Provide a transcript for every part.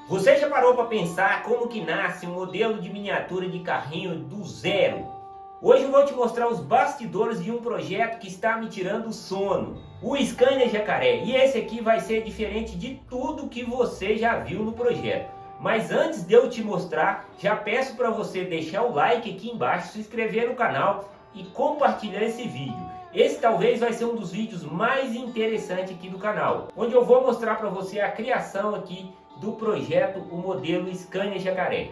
Você já parou para pensar como que nasce um modelo de miniatura de carrinho do zero? Hoje eu vou te mostrar os bastidores de um projeto que está me tirando o sono, o Scania Jacaré. E esse aqui vai ser diferente de tudo que você já viu no projeto. Mas antes de eu te mostrar, já peço para você deixar o like aqui embaixo, se inscrever no canal e compartilhar esse vídeo. Esse talvez vai ser um dos vídeos mais interessantes aqui do canal, onde eu vou mostrar para você a criação aqui do projeto, o modelo Scania Jacaré.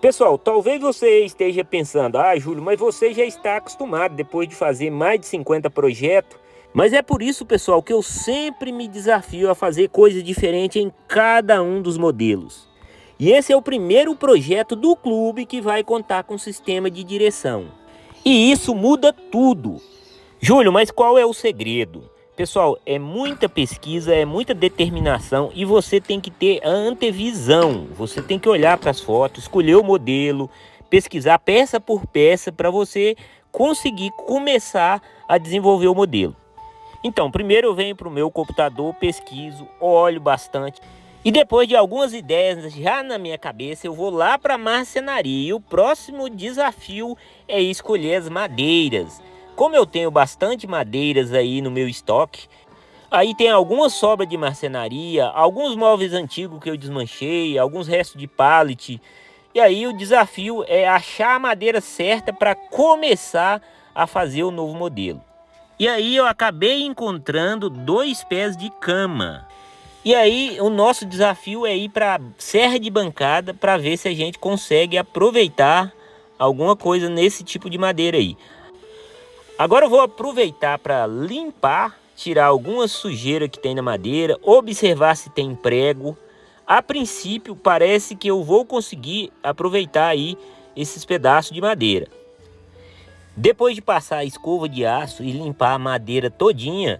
Pessoal, talvez você esteja pensando, Júlio, mas você já está acostumado depois de fazer mais de 50 projetos. Mas é por isso, pessoal, que eu sempre me desafio a fazer coisas diferentes em cada um dos modelos. E esse é o primeiro projeto do clube que vai contar com sistema de direção. E isso muda tudo. Júlio, mas qual é o segredo? Pessoal, é muita pesquisa, é muita determinação e você tem que ter a antevisão. Você tem que olhar para as fotos, escolher o modelo, pesquisar peça por peça para você conseguir começar a desenvolver o modelo. Então, primeiro eu venho para o meu computador, pesquiso, olho bastante. E depois de algumas ideias já na minha cabeça, eu vou lá para a marcenaria. E o próximo desafio é escolher as madeiras. Como eu tenho bastante madeiras aí no meu estoque, aí tem alguma sobra de marcenaria, alguns móveis antigos que eu desmanchei, alguns restos de pallet. E aí o desafio é achar a madeira certa para começar a fazer o novo modelo. E aí eu acabei encontrando 2 pés de cama. E aí o nosso desafio é ir para serra de bancada para ver se a gente consegue aproveitar alguma coisa nesse tipo de madeira aí. Agora eu vou aproveitar para limpar, tirar alguma sujeira que tem na madeira, observar se tem prego. A princípio parece que eu vou conseguir aproveitar aí esses pedaços de madeira. Depois de passar a escova de aço e limpar a madeira todinha,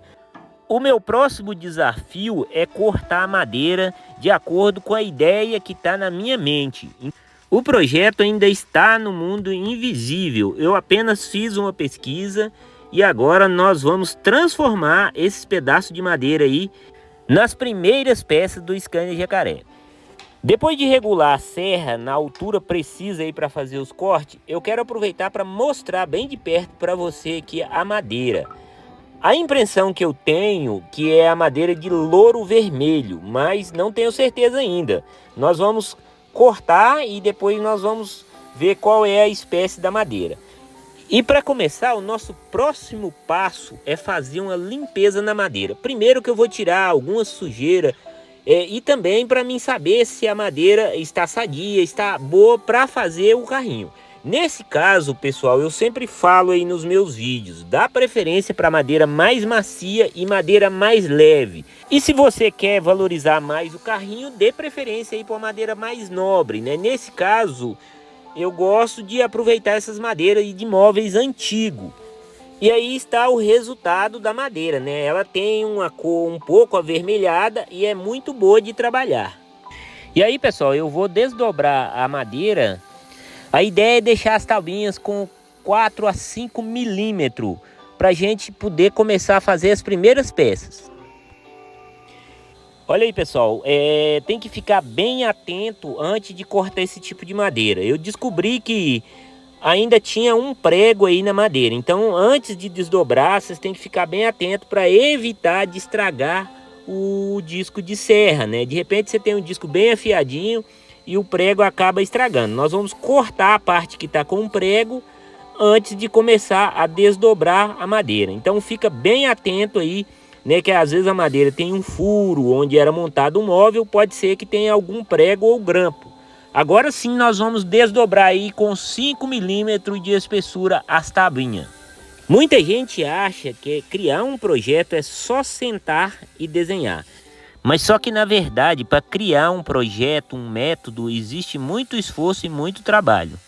o meu próximo desafio é cortar a madeira de acordo com a ideia que está na minha mente. O projeto ainda está no mundo invisível, eu apenas fiz uma pesquisa e agora nós vamos transformar esses pedaços de madeira aí nas primeiras peças do Scania Jacaré. Depois de regular a serra na altura precisa aí para fazer os cortes, eu quero aproveitar para mostrar bem de perto para você aqui a madeira. A impressão que eu tenho que é a madeira de louro vermelho, mas não tenho certeza ainda. Nós vamos cortar e depois nós vamos ver qual é a espécie da madeira. E para começar, o nosso próximo passo é fazer uma limpeza na madeira. Primeiro que eu vou tirar alguma sujeira e também para mim saber se a madeira está sadia, está boa para fazer o carrinho. Nesse caso, pessoal, eu sempre falo aí nos meus vídeos, dá preferência para madeira mais macia e madeira mais leve. E se você quer valorizar mais o carrinho, dê preferência aí para madeira mais nobre, né? Nesse caso, eu gosto de aproveitar essas madeiras de móveis antigos. E aí está o resultado da madeira, né? Ela tem uma cor um pouco avermelhada e é muito boa de trabalhar. E aí, pessoal, eu vou desdobrar a madeira. A ideia é deixar as tabuinhas com 4 a 5 milímetros para a gente poder começar a fazer as primeiras peças. Olha aí, pessoal, tem que ficar bem atento antes de cortar esse tipo de madeira. Eu descobri que ainda tinha um prego aí na madeira, então antes de desdobrar, vocês têm que ficar bem atento para evitar de estragar o disco de serra, né? De repente você tem um disco bem afiadinho e o prego acaba estragando. Nós vamos cortar a parte que está com o prego antes de começar a desdobrar a madeira. Então fica bem atento aí, né, que às vezes a madeira tem um furo onde era montado um móvel, pode ser que tenha algum prego ou grampo. Agora sim nós vamos desdobrar aí com 5 milímetros de espessura as tabuinhas. Muita gente acha que criar um projeto é só sentar e desenhar. Mas só que na verdade, para criar um projeto, um método, existe muito esforço e muito trabalho.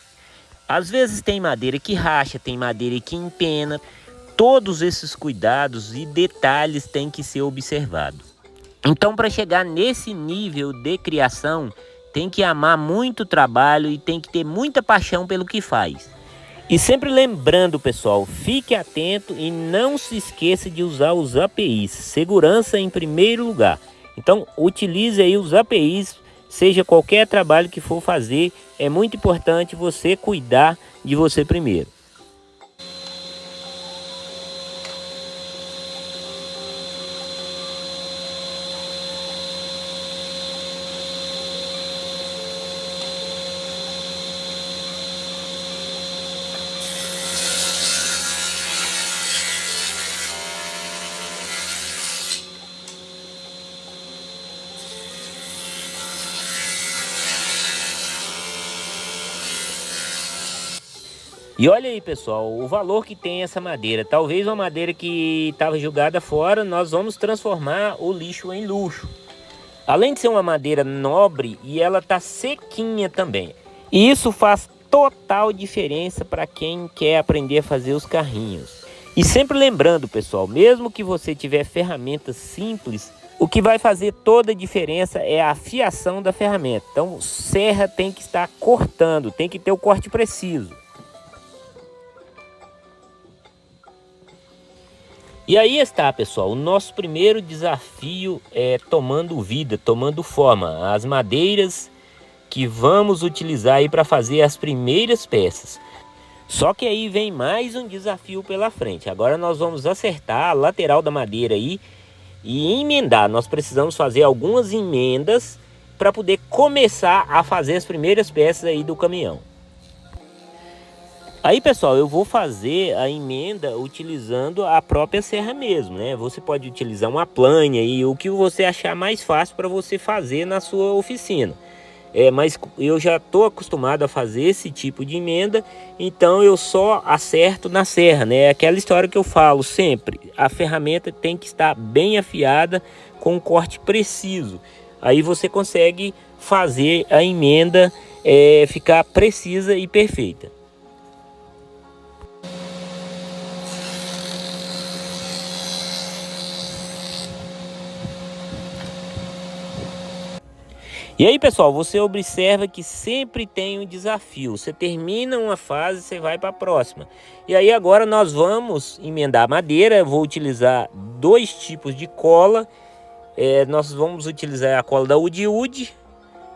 Às vezes tem madeira que racha, tem madeira que empena. Todos esses cuidados e detalhes têm que ser observados. Então, para chegar nesse nível de criação, tem que amar muito o trabalho e tem que ter muita paixão pelo que faz. E sempre lembrando, pessoal, fique atento e não se esqueça de usar os APIs. Segurança em primeiro lugar. Então, utilize aí os APIs seja qualquer trabalho que for fazer, é muito importante você cuidar de você primeiro. E olha aí, pessoal, o valor que tem essa madeira. Talvez uma madeira que estava jogada fora, nós vamos transformar o lixo em luxo. Além de ser uma madeira nobre, e ela tá sequinha também. E isso faz total diferença para quem quer aprender a fazer os carrinhos. E sempre lembrando, pessoal, mesmo que você tiver ferramentas simples, o que vai fazer toda a diferença é a afiação da ferramenta. Então, serra tem que estar cortando, tem que ter o corte preciso. E aí está, pessoal, o nosso primeiro desafio é tomando vida, tomando forma. As madeiras que vamos utilizar aí para fazer as primeiras peças. Só que aí vem mais um desafio pela frente. Agora nós vamos acertar a lateral da madeira aí e emendar. Nós precisamos fazer algumas emendas para poder começar a fazer as primeiras peças aí do caminhão. Aí, pessoal, eu vou fazer a emenda utilizando a própria serra mesmo, né? Você pode utilizar uma plane aí, o que você achar mais fácil para você fazer na sua oficina. Mas eu já estou acostumado a fazer esse tipo de emenda, então eu só acerto na serra, né? Aquela história que eu falo sempre, a ferramenta tem que estar bem afiada, com um corte preciso. Aí você consegue fazer a emenda ficar precisa e perfeita. E aí, pessoal, você observa que sempre tem um desafio. Você termina uma fase, você vai para a próxima. E aí agora nós vamos emendar a madeira. Eu vou utilizar dois tipos de cola. Nós vamos utilizar a cola da Udi Udi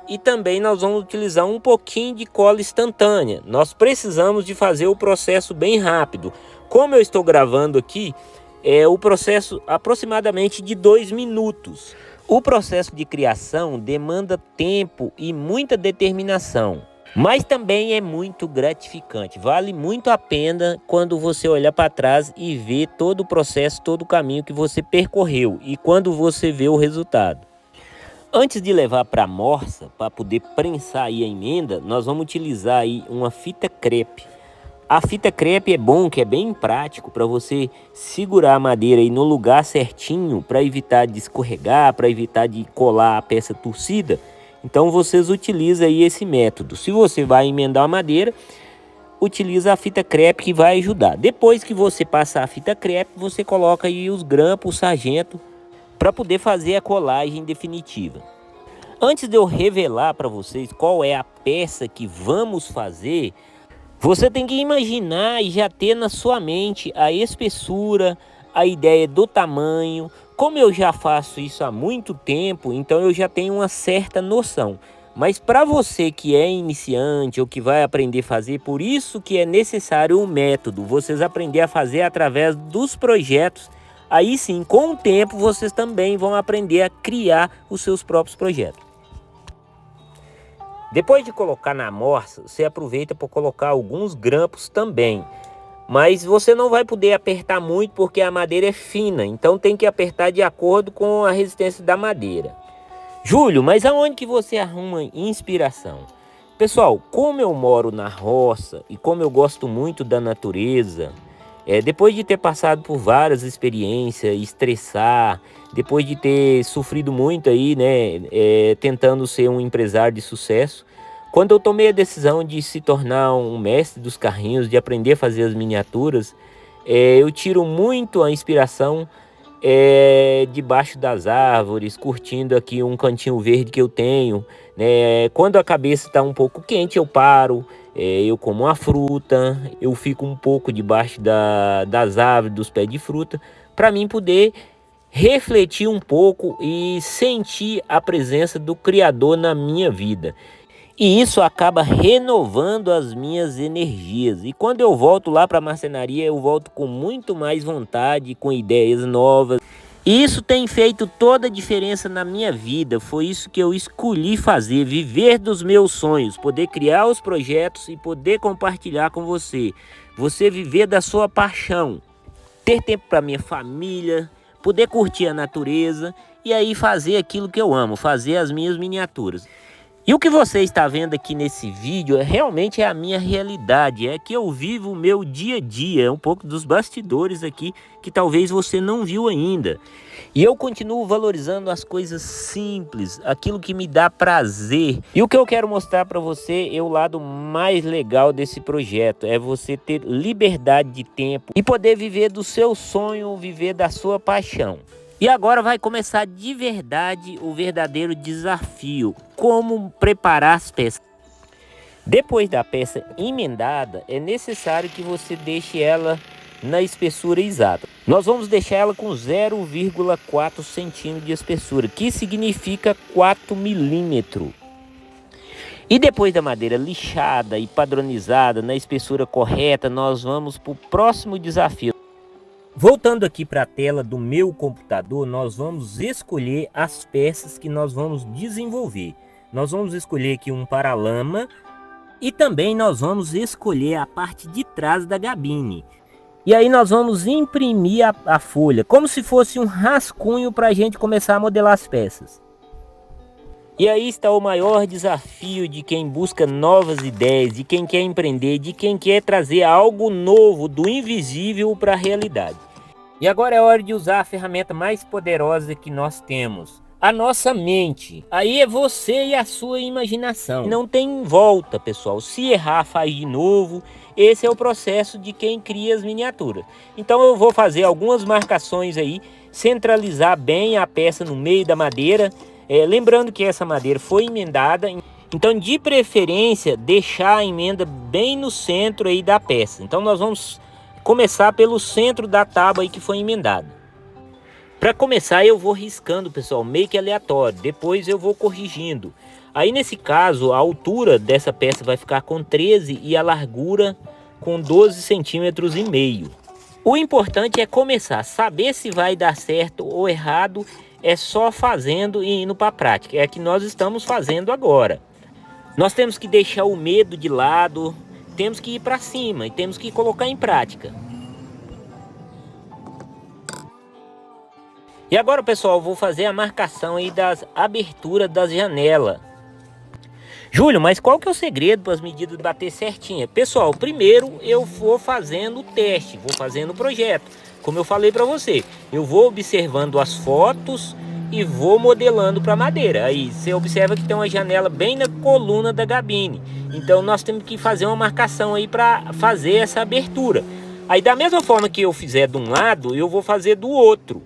e também nós vamos utilizar um pouquinho de cola instantânea. Nós precisamos de fazer o processo bem rápido. Como eu estou gravando aqui, o processo aproximadamente de 2 minutos. O processo de criação demanda tempo e muita determinação, mas também é muito gratificante. Vale muito a pena quando você olha para trás e vê todo o processo, todo o caminho que você percorreu e quando você vê o resultado. Antes de levar para a morsa, para poder prensar aí a emenda, nós vamos utilizar aí uma fita crepe. A fita crepe é bom, que é bem prático para você segurar a madeira aí no lugar certinho, para evitar de escorregar, para evitar de colar a peça torcida. Então vocês utilizam aí esse método. Se você vai emendar a madeira, utiliza a fita crepe que vai ajudar. Depois que você passar a fita crepe, você coloca aí os grampos, o sargento, para poder fazer a colagem definitiva. Antes de eu revelar para vocês qual é a peça que vamos fazer, você tem que imaginar e já ter na sua mente a espessura, a ideia do tamanho. Como eu já faço isso há muito tempo, então eu já tenho uma certa noção. Mas para você que é iniciante ou que vai aprender a fazer, por isso que é necessário um método. Vocês aprender a fazer através dos projetos. Aí sim, com o tempo, vocês também vão aprender a criar os seus próprios projetos. Depois de colocar na morsa, você aproveita para colocar alguns grampos também. Mas você não vai poder apertar muito porque a madeira é fina. Então tem que apertar de acordo com a resistência da madeira. Júlio, mas aonde que você arruma inspiração? Pessoal, como eu moro na roça e como eu gosto muito da natureza, depois de ter passado por várias experiências, estressar, depois de ter sofrido muito aí, né, tentando ser um empresário de sucesso, quando eu tomei a decisão de se tornar um mestre dos carrinhos, de aprender a fazer as miniaturas, eu tiro muito a inspiração debaixo das árvores, curtindo aqui um cantinho verde que eu tenho, né? Quando a cabeça está um pouco quente, eu paro, eu como uma fruta, eu fico um pouco debaixo das árvores, dos pés de fruta, para mim poder refletir um pouco e sentir a presença do Criador na minha vida. E isso acaba renovando as minhas energias. E quando eu volto lá para a marcenaria, eu volto com muito mais vontade, com ideias novas. E isso tem feito toda a diferença na minha vida. Foi isso que eu escolhi fazer, viver dos meus sonhos, poder criar os projetos e poder compartilhar com você. Você viver da sua paixão, ter tempo para minha família, poder curtir a natureza e aí fazer aquilo que eu amo, fazer as minhas miniaturas. E o que você está vendo aqui nesse vídeo realmente é a minha realidade, é que eu vivo o meu dia a dia, é um pouco dos bastidores aqui que talvez você não viu ainda. E eu continuo valorizando as coisas simples, aquilo que me dá prazer. E o que eu quero mostrar para você é o lado mais legal desse projeto, é você ter liberdade de tempo e poder viver do seu sonho, viver da sua paixão. E agora vai começar de verdade o verdadeiro desafio, como preparar as peças. Depois da peça emendada, é necessário que você deixe ela na espessura exata. Nós vamos deixar ela com 0,4 centímetros de espessura, que significa 4 milímetros. E depois da madeira lixada e padronizada na espessura correta, nós vamos para o próximo desafio. Voltando aqui para a tela do meu computador, nós vamos escolher as peças que nós vamos desenvolver. Nós vamos escolher aqui um paralama e também nós vamos escolher a parte de trás da gabine. E aí nós vamos imprimir a folha, como se fosse um rascunho para a gente começar a modelar as peças. E aí está o maior desafio de quem busca novas ideias, de quem quer empreender, de quem quer trazer algo novo do invisível para a realidade. E agora é hora de usar a ferramenta mais poderosa que nós temos, a nossa mente. Aí é você e a sua imaginação. Não tem volta, pessoal. Se errar, faz de novo. Esse é o processo de quem cria as miniaturas. Então eu vou fazer algumas marcações aí, centralizar bem a peça no meio da madeira. Lembrando que essa madeira foi emendada, então de preferência deixar a emenda bem no centro aí da peça. Então nós vamos começar pelo centro da tábua aí que foi emendada. Para começar eu vou riscando, pessoal, meio que aleatório, depois eu vou corrigindo. Aí nesse caso a altura dessa peça vai ficar com 13 e a largura com 12 centímetros e meio. O importante é começar, saber se vai dar certo ou errado é só fazendo e indo para a prática. É a que nós estamos fazendo agora. Nós temos que deixar o medo de lado, temos que ir para cima e temos que colocar em prática. E agora, pessoal, eu vou fazer a marcação aí das aberturas das janelas. Júlio, mas qual que é o segredo para as medidas bater certinha? Pessoal, primeiro eu vou fazendo o teste, vou fazendo o projeto. Como eu falei para você, eu vou observando as fotos e vou modelando para madeira. Aí você observa que tem uma janela bem na coluna da gabine. Então nós temos que fazer uma marcação aí para fazer essa abertura. Aí da mesma forma que eu fizer de um lado, eu vou fazer do outro.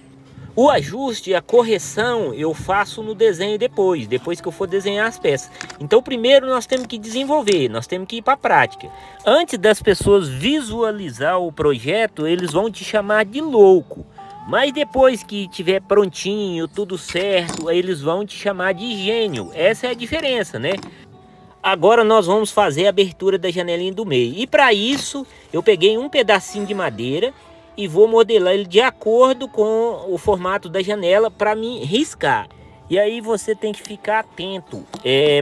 O ajuste e a correção eu faço no desenho depois que eu for desenhar as peças. Então primeiro nós temos que desenvolver, nós temos que ir para a prática. Antes das pessoas visualizar o projeto, eles vão te chamar de louco. Mas depois que tiver prontinho, tudo certo, aí eles vão te chamar de gênio. Essa é a diferença, né? Agora nós vamos fazer a abertura da janelinha do meio. E para isso eu peguei um pedacinho de madeira e vou modelar ele de acordo com o formato da janela para me riscar. E aí você tem que ficar atento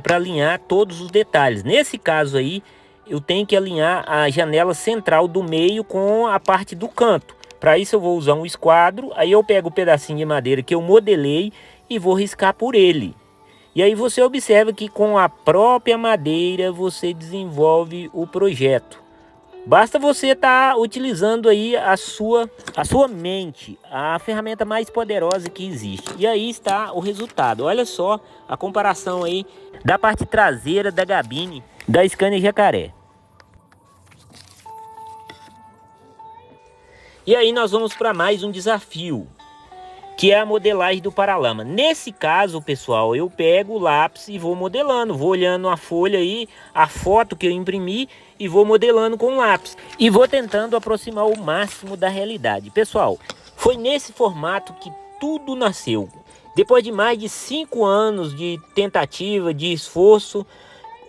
para alinhar todos os detalhes. Nesse caso aí, eu tenho que alinhar a janela central do meio com a parte do canto. Para isso eu vou usar um esquadro, aí eu pego o pedacinho de madeira que eu modelei e vou riscar por ele. E aí você observa que com a própria madeira você desenvolve o projeto. Basta você estar utilizando aí a sua mente, a ferramenta mais poderosa que existe. E aí está o resultado. Olha só a comparação aí da parte traseira da gabine da Scania Jacaré. E aí nós vamos para mais um desafio, que é a modelagem do paralama. Nesse caso, pessoal, eu pego o lápis e vou modelando, vou olhando a folha aí, a foto que eu imprimi e vou modelando com o lápis. E vou tentando aproximar o máximo da realidade. Pessoal, foi nesse formato que tudo nasceu. Depois de mais de 5 anos de tentativa, de esforço,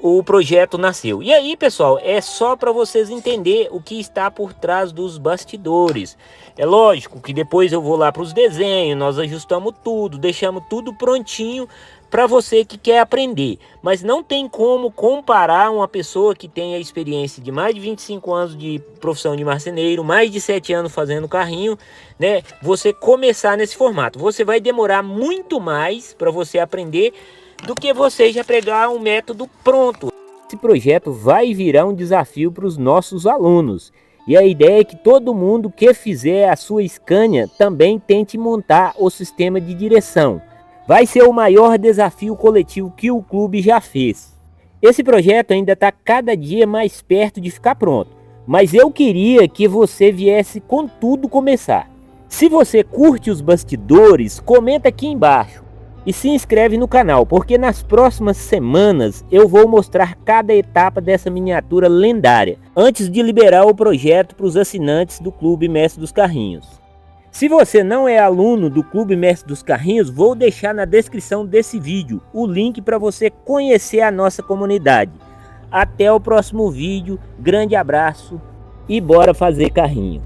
o projeto nasceu. E aí, pessoal, é só para vocês entenderem o que está por trás dos bastidores. É lógico que depois eu vou lá para os desenhos, nós ajustamos tudo, deixamos tudo prontinho para você que quer aprender. Mas não tem como comparar uma pessoa que tem a experiência de mais de 25 anos de profissão de marceneiro, mais de 7 anos fazendo carrinho, né? Você começar nesse formato. Você vai demorar muito mais para você aprender do que você já pegar um método pronto. Esse projeto vai virar um desafio para os nossos alunos. E a ideia é que todo mundo que fizer a sua Scania também tente montar o sistema de direção. Vai ser o maior desafio coletivo que o clube já fez. Esse projeto ainda está cada dia mais perto de ficar pronto, mas eu queria que você viesse com tudo começar. Se você curte os bastidores, comenta aqui embaixo e se inscreve no canal, porque nas próximas semanas eu vou mostrar cada etapa dessa miniatura lendária, antes de liberar o projeto para os assinantes do Clube Mestre dos Carrinhos. Se você não é aluno do Clube Mestre dos Carrinhos, vou deixar na descrição desse vídeo o link para você conhecer a nossa comunidade. Até o próximo vídeo, grande abraço e bora fazer carrinho!